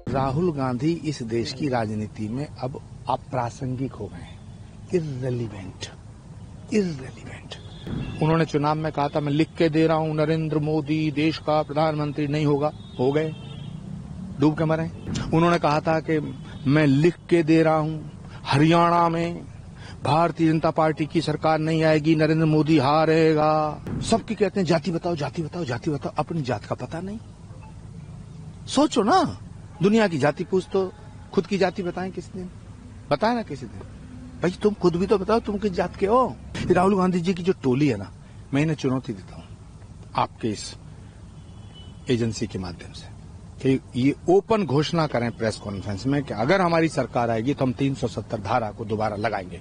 राहुल गांधी इस देश की राजनीति में अब अप्रासंगिक हो गए हैं, इर्रेलीवेंट। उन्होंने चुनाव में कहा था मैं लिख के दे रहा हूं नरेंद्र मोदी देश का प्रधानमंत्री नहीं होगा, हो गए, डूब के मरे। उन्होंने कहा था कि मैं लिख के दे रहा हूं हरियाणा में भारतीय जनता पार्टी की सरकार नहीं आएगी, नरेंद्र मोदी हारेगा। सबकी कहते हैं जाति बताओ, जाति बताओ, जाति बताओ, अपनी जात का पता नहीं। सोचो ना, दुनिया की जाति पूछ तो खुद की जाति बताएं किसी दिन, बताए ना किसी दिन। भाई तुम खुद भी तो बताओ तुम किस जात के हो। राहुल गांधी जी की जो टोली है ना, मैं इन्हें चुनौती देता हूं आपके इस एजेंसी के माध्यम से कि ये ओपन घोषणा करें प्रेस कॉन्फ्रेंस में कि अगर हमारी सरकार आएगी तो हम 370 धारा को दोबारा लगाएंगे।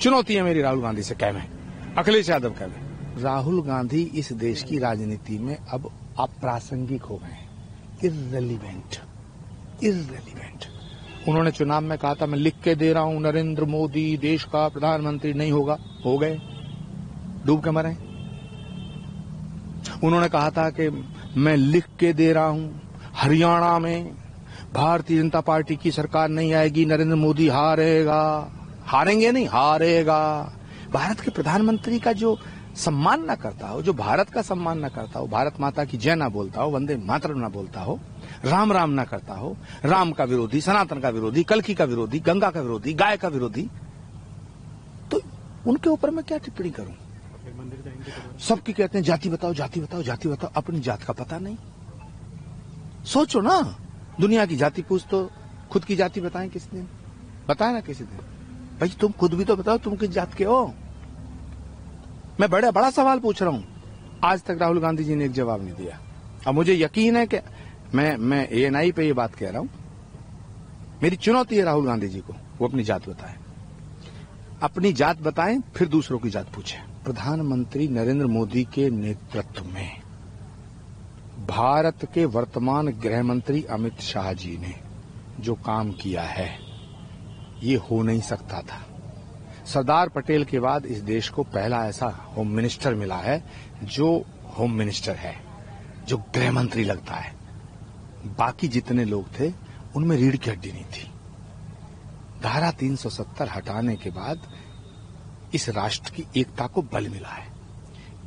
चुनौती है मेरी राहुल गांधी से, कहवे अखिलेश यादव कहवे। राहुल गांधी इस देश की राजनीति में अब अप्रासंगिक हो गए हैं, इर्रेलीवेंट। उन्होंने चुनाव में कहा था मैं लिख के दे रहा हूं नरेंद्र मोदी देश का प्रधानमंत्री नहीं होगा, हो गए, डूब के मरे। उन्होंने कहा था कि मैं लिख के दे रहा हूं हरियाणा में भारतीय जनता पार्टी की सरकार नहीं आएगी, नरेंद्र मोदी हारेगा। हारेंगे नहीं, हारेगा। भारत के प्रधानमंत्री का जो सम्मान न करता हो, जो भारत का सम्मान न करता हो, भारत माता की जय ना बोलता हो, वंदे मातरम ना बोलता हो, राम राम ना करता हो, राम का विरोधी, सनातन का विरोधी, कल्कि का विरोधी, गंगा का विरोधी, गाय का विरोधी, तो उनके ऊपर मैं क्या टिप्पणी करूं। सबकी कहते हैं जाति बताओ, जाति बताओ, जाति बताओ, अपनी जात का पता नहीं। सोचो ना, दुनिया की जाति पूछ तो खुद की जाति बताएं किसी दिन, बताए ना किसी दिन। भाई तुम खुद भी तो बताओ तुम किस जात के हो। मैं बड़ा सवाल पूछ रहा हूं, आज तक राहुल गांधी जी ने एक जवाब नहीं दिया। अब मुझे यकीन है कि मैं ANI पे ये बात कह रहा हूं, मेरी चुनौती है राहुल गांधी जी को, वो अपनी जात बताएं, अपनी जात बताएं, फिर दूसरों की जात पूछें। प्रधानमंत्री नरेंद्र मोदी के नेतृत्व में भारत के वर्तमान गृह मंत्री अमित शाह जी ने जो काम किया है, ये हो नहीं सकता था। सरदार पटेल के बाद इस देश को पहला ऐसा होम मिनिस्टर मिला है जो होम मिनिस्टर है, जो गृह मंत्री लगता है। बाकी जितने लोग थे उनमें रीढ़ की हड्डी नहीं थी। धारा 370 हटाने के बाद इस राष्ट्र की एकता को बल मिला है।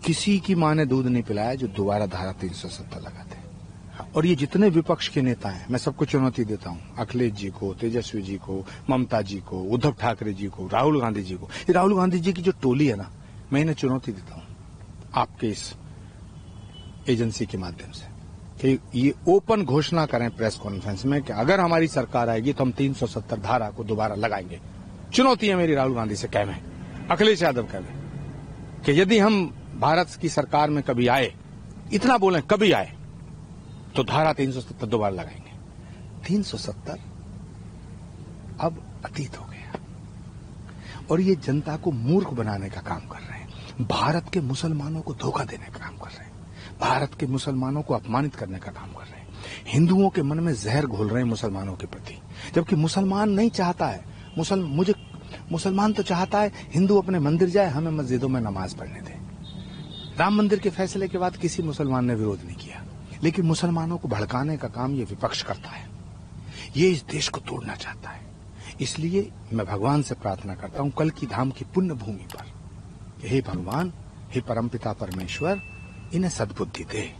किसी की मां ने दूध नहीं पिलाया जो दोबारा धारा 370 लगाते। और ये जितने विपक्ष के नेता हैं, मैं सबको चुनौती देता हूं, अखिलेश जी को, तेजस्वी जी को, ममता जी को, उद्धव ठाकरे जी को, राहुल गांधी जी को। ये राहुल गांधी जी की जो टोली है ना, मैं इन्हें चुनौती देता हूं आपके इस एजेंसी के माध्यम से कि ये ओपन घोषणा करें प्रेस कॉन्फ्रेंस में कि अगर हमारी सरकार आएगी तो हम 370 धारा को दोबारा लगाएंगे। चुनौती है मेरी राहुल गांधी से, कहवे अखिलेश यादव कहवे कि यदि हम भारत की सरकार में कभी आए, इतना बोलें कभी आए, तो धारा 370 दोबारा लगाएंगे। 370 अब अतीत हो गया और ये जनता को मूर्ख बनाने का काम कर रहे हैं, भारत के मुसलमानों को धोखा देने का काम कर रहे हैं, भारत के मुसलमानों को अपमानित करने का काम कर रहे हैं, हिंदुओं के मन में जहर घोल रहे हैं मुसलमानों के प्रति। जबकि मुसलमान नहीं चाहता है, मुसलमान तो चाहता है हिंदू अपने मंदिर जाए, हमें मस्जिदों में नमाज पढ़ने दें। राम मंदिर के फैसले के बाद किसी मुसलमान ने विरोध नहीं किया, लेकिन मुसलमानों को भड़काने का काम ये विपक्ष करता है। ये इस देश को तोड़ना चाहता है। इसलिए मैं भगवान से प्रार्थना करता हूं कल की धाम की पुण्य भूमि पर, हे भगवान, हे परमपिता परमेश्वर, इन्हें सद्बुद्धि दे।